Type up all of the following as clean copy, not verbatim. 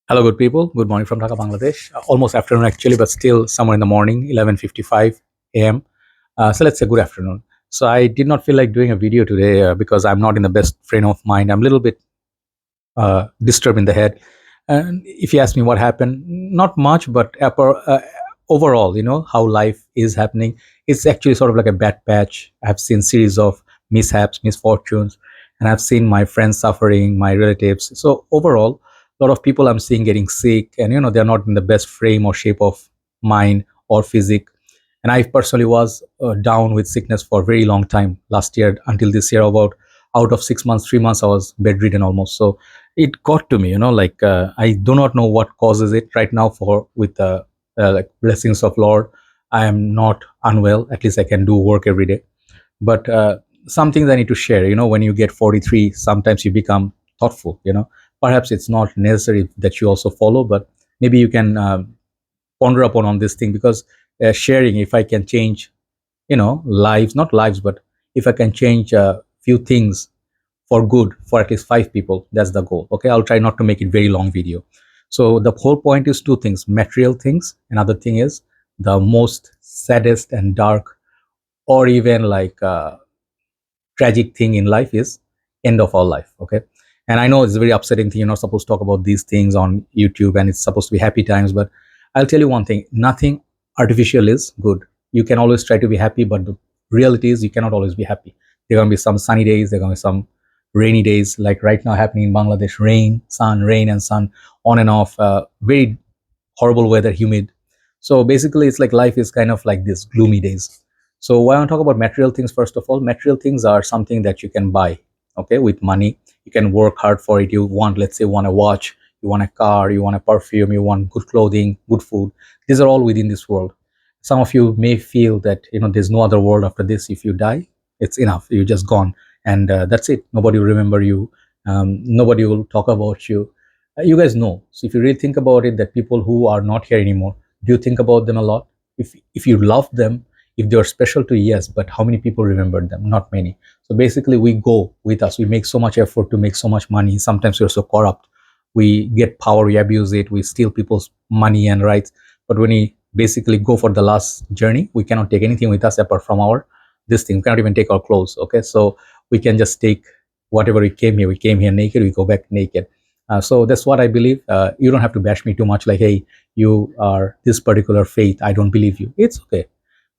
Hello, good people. Good morning from Dhaka, Bangladesh. Almost afternoon actually, but still somewhere in the morning, 11:55 a.m. So let's say good afternoon. So I did not feel like doing a video today because I'm not in the best frame of mind. I'm a little bit disturbed in the head. And if you ask me what happened, not much, but overall, how life is happening. It's actually sort of like a bad patch. I've seen series of mishaps, misfortunes, and I've seen my friends suffering, my relatives. So overall, a lot of people I'm seeing getting sick, and they're not in the best frame or shape of mind or physique. And I personally was down with sickness for a very long time last year until this year. About out of 6 months, 3 months, I was bedridden almost. So it got to me, like I do not know what causes it right now. For with like blessings of Lord, I am not unwell. At least I can do work every day. But some things I need to share. When you get 43, sometimes you become thoughtful. Perhaps it's not necessary that you also follow, but maybe you can ponder upon on this thing, because sharing, if I can change lives, not lives, but if I can change a few things for good for at least 5 people, that's the goal. Okay, I'll try not to make it very long video. So the whole point is two things: material things. Another thing is the most saddest and dark, or even like tragic thing in life is end of our life. Okay, and I know it's a very upsetting thing. You're not supposed to talk about these things on YouTube, and it's supposed to be happy times. But I'll tell you one thing: nothing artificial is good. You can always try to be happy, but the reality is you cannot always be happy. There are going to be some sunny days, there are going to be some rainy days, like right now happening in Bangladesh. Rain and sun, on and off. Very horrible weather, humid. So basically, it's like life is kind of like this gloomy days. So why I want to talk about material things? First of all, material things are something that you can buy. Okay, with money, you can work hard for it. You want, let's say, want a watch, you want a car, you want a perfume, you want good clothing, good food. These are all within this world. Some of you may feel that there's no other world after this. If you die, it's enough. You're just gone, and that's it. Nobody will remember you. Nobody will talk about you. You guys know. So if you really think about it, that people who are not here anymore, do you think about them a lot? If you love them, if they are special to you, yes, but how many people remember them? Not many. So basically, we go with us. We make so much effort to make so much money. Sometimes we're so corrupt. We get power, we abuse it, we steal people's money and rights. But when we basically go for the last journey, we cannot take anything with us apart from our this thing. We cannot even take our clothes. Okay, so we can just take whatever we came here. We came here naked. We go back naked. So that's what I believe. You don't have to bash me too much. Like, hey, you are this particular faith, I don't believe you. It's okay.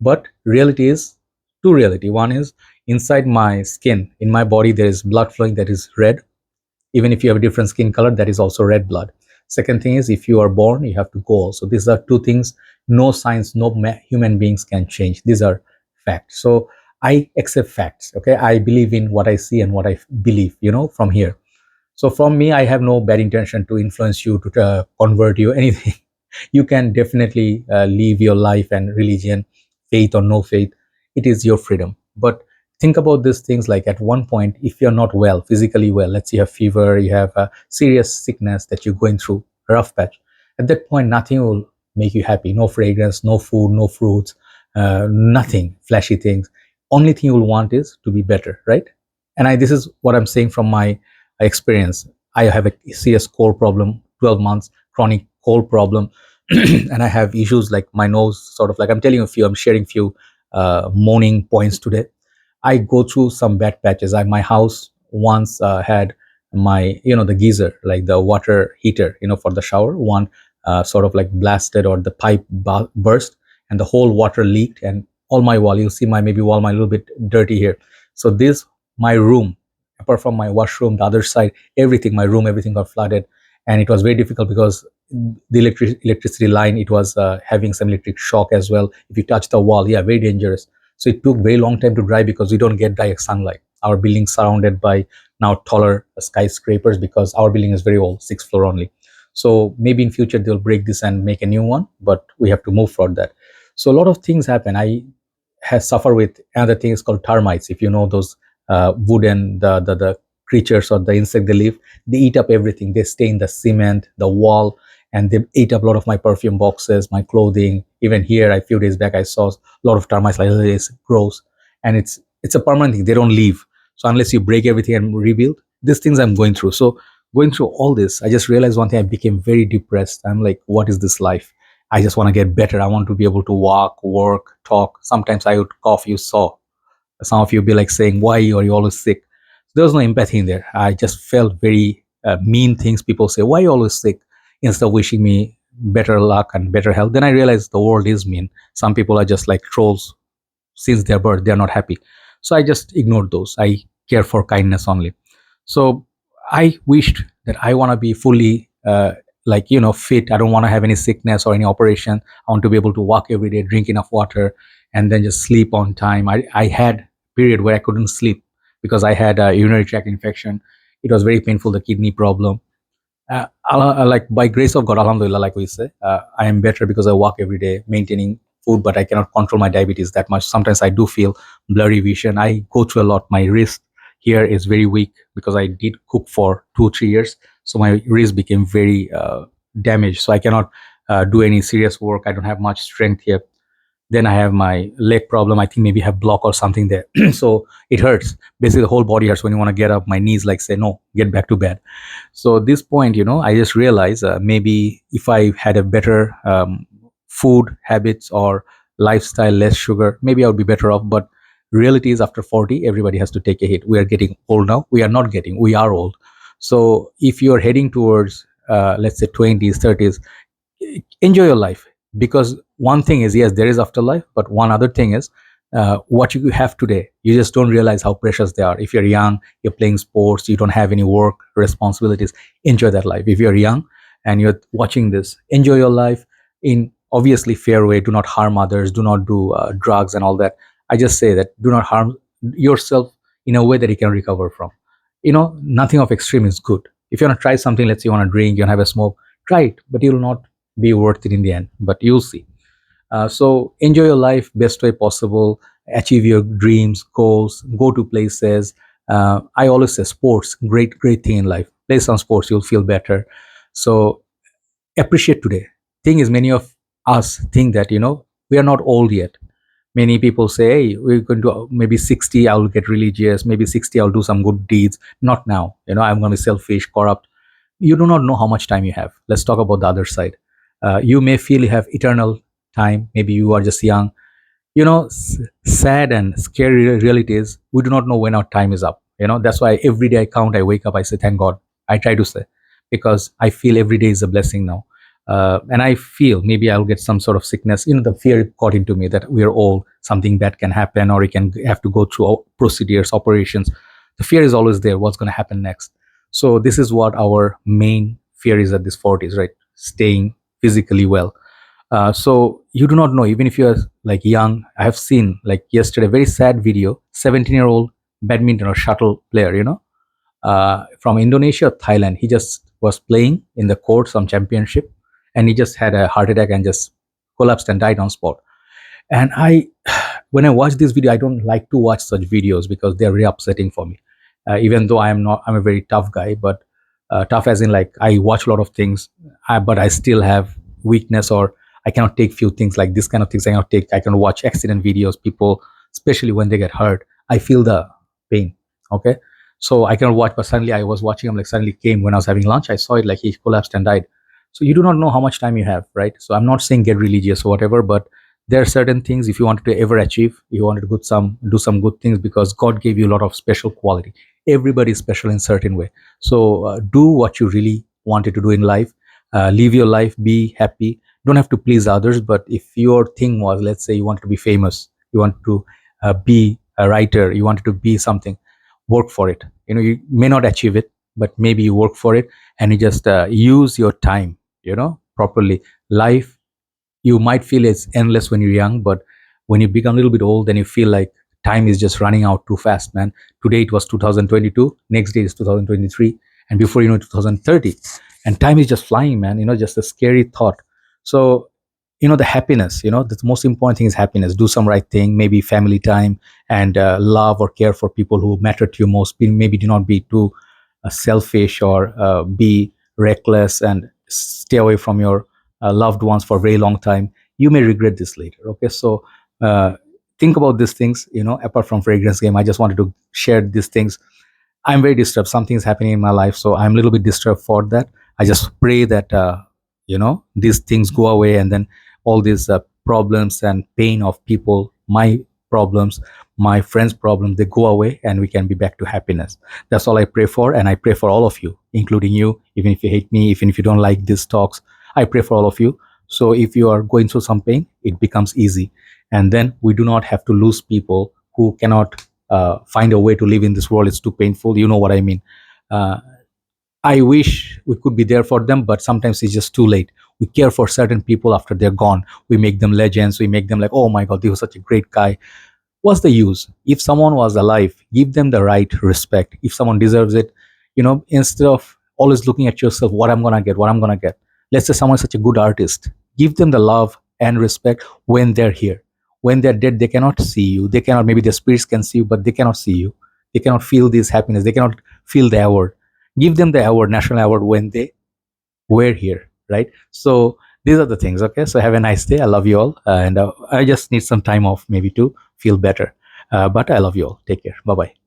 But reality is two reality. One is inside my skin, in my body, there is blood flowing that is red. Even if you have a different skin color, that is also red blood. Second thing is, if you are born, you have to go also. These are two things no science, no human beings can change. These are facts. So I accept facts. Okay, I believe in what I see and what I believe, from here. So from me, I have no bad intention to influence you, to convert you, anything. You can definitely live your life and religion, faith or no faith. It is your freedom. But think about these things, like at one point, if you're not well, physically well, let's say you have fever, you have a serious sickness that you're going through, a rough patch. At that point, nothing will make you happy. No fragrance, no food, no fruits, nothing, flashy things. Only thing you will want is to be better, right? And this is what I'm saying from my experience. I have a serious cold problem, 12 months, chronic cold problem. And I have issues like my nose, sort of like, I'm sharing few moaning points today. I go through some bad patches. My house once had my, the geyser, like the water heater, for the shower, one sort of like blasted, or the pipe burst, and the whole water leaked, and all my wall, you'll see my maybe wall, my little bit dirty here. So this, my room, apart from my washroom, the other side, everything, my room, everything got flooded. And it was very difficult because the electricity line, it was having some electric shock as well. If you touch the wall, yeah, very dangerous. So it took very long time to dry, because we don't get direct sunlight. Our building surrounded by now taller skyscrapers, because our building is very old, 6th floor only. So maybe in future they'll break this and make a new one, but we have to move for that. So a lot of things happen. I have suffered with another thing is called termites. If you know those wooden, the creatures or the insect, they eat up everything. They stay in the cement, the wall, and they ate up a lot of my perfume boxes, my clothing. Even here, a few days back, I saw a lot of termites. Like, it's gross, and it's a permanent thing. They don't leave. So unless you break everything and rebuild, these things I'm going through. So going through all this, I just realized one thing. I became very depressed. I'm like, what is this life? I just want to get better. I want to be able to walk, work, talk. Sometimes I would cough. You saw some of you be like saying, why are you always sick? There was no empathy in there. I just felt very mean things. People say, why are you always sick? Instead of wishing me better luck and better health. Then I realized the world is mean. Some people are just like trolls. Since their birth, they're not happy. So I just ignored those. I care for kindness only. So I wished that I want to be fully like, fit. I don't want to have any sickness or any operation. I want to be able to walk every day, drink enough water, and then just sleep on time. I had period where I couldn't sleep because I had a urinary tract infection. It was very painful, the kidney problem. Like by grace of God, alhamdulillah, like we say, I am better because I walk every day, maintaining food, but I cannot control my diabetes that much. Sometimes I do feel blurry vision. I go through a lot. My wrist here is very weak because I did cook for 2 3 years, so my wrist became very damaged. So I cannot do any serious work. I don't have much strength here. Then I have my leg problem. I think maybe I have block or something there. So it hurts. Basically, the whole body hurts when you want to get up. My knees like say, no, get back to bed. So at this point, I just realized maybe if I had a better food habits or lifestyle, less sugar, maybe I would be better off. But reality is after 40, everybody has to take a hit. We are getting old now. We are not getting, we are old. So if you're heading towards, let's say 20s, 30s, enjoy your life, because one thing is, yes, there is afterlife, but one other thing is what you have today, you just don't realize how precious they are. If you're young, you're playing sports, you don't have any work responsibilities, enjoy that life. If you're young and you're watching this, enjoy your life in obviously fair way. Do not harm others, do not do drugs and all that. I just say that do not harm yourself in a way that you can recover from. Nothing of extreme is good. If you want to try something, let's say you want to drink, you want to have a smoke, try it, but you will not be worth it in the end, but you'll see. So enjoy your life best way possible, achieve your dreams, goals, go to places. I always say sports, great thing in life. Play some sports, you'll feel better. So appreciate today. Thing is, many of us think that we are not old yet. Many people say, hey, we're going to maybe 60, I'll get religious, maybe 60, I'll do some good deeds. Not now. I'm going to be selfish, corrupt. You do not know how much time you have. Let's talk about the other side. You may feel you have eternal time. Maybe you are just young. Sad and scary reality is we do not know when our time is up. That's why every day I count, I wake up, I say, thank God. I try to say, because I feel every day is a blessing now. And I feel maybe I'll get some sort of sickness. The fear got into me that we're old, something bad can happen, or we can have to go through procedures, operations. The fear is always there. What's going to happen next? So this is what our main fear is at this 40s, right? Staying physically well. So you do not know, even if you're like young. I have seen like yesterday, very sad video, 17-year-old badminton or shuttle player, from Indonesia, Thailand. He just was playing in the court, some championship, and he just had a heart attack and just collapsed and died on spot. And when I watch this video, I don't like to watch such videos because they're very upsetting for me. Even though I'm a very tough guy, but tough as in like I watch a lot of things, but I still have weakness, or I cannot take few things like this kind of things. I can watch accident videos, people, especially when they get hurt. I feel the pain. Okay. So I cannot watch, but suddenly I was watching him, like suddenly came when I was having lunch. I saw it, like he collapsed and died. So you do not know how much time you have, right? So I'm not saying get religious or whatever, but there are certain things, if you wanted to ever achieve, you wanted to do some good things, because God gave you a lot of special quality. Everybody is special in certain way. So do what you really wanted to do in life. Live your life, be happy. Don't have to please others, but if your thing was, let's say you wanted to be famous, you want to be a writer, you wanted to be something, work for it. You may not achieve it, but maybe you work for it, and you just use your time properly. Life, you might feel it's endless when you're young, but when you become a little bit old, then you feel like time is just running out too fast, man. Today it was 2022, next day is 2023, and before 2030, and time is just flying, man. Just a scary thought. So the happiness, the most important thing is happiness. Do some right thing, maybe family time, and love or care for people who matter to you most. Maybe do not be too selfish, or be reckless, and stay away from your loved ones for a very long time. You may regret this later. Okay. So think about these things. Apart from fragrance game, I just wanted to share these things. I'm very disturbed. Something's happening in my life, so I'm a little bit disturbed for that. I just pray that these things go away, and then all these problems and pain of people, my problems, my friends' problems, they go away, and we can be back to happiness. That's all I pray for, and I pray for all of you, including you. Even if you hate me, even if you don't like these talks, I pray for all of you. So if you are going through some pain, it becomes easy, and then we do not have to lose people who cannot find a way to live in this world. It's too painful. You know what I mean. Uh, I wish we could be there for them, but sometimes it's just too late. We care for certain people after they're gone. We make them legends. We make them like, oh my God, he was such a great guy. What's the use? If someone was alive, give them the right respect. If someone deserves it, instead of always looking at yourself, what I'm gonna get, what I'm gonna get. Let's say someone's such a good artist. Give them the love and respect when they're here. When they're dead, they cannot see you. They cannot, maybe their spirits can see you, but they cannot see you. They cannot feel this happiness. They cannot feel the award. Give them the award, national award, when they were here, right? So these are the things. Okay, so have a nice day. I love you all, and I just need some time off maybe to feel better, but I love you all. Take care. Bye bye.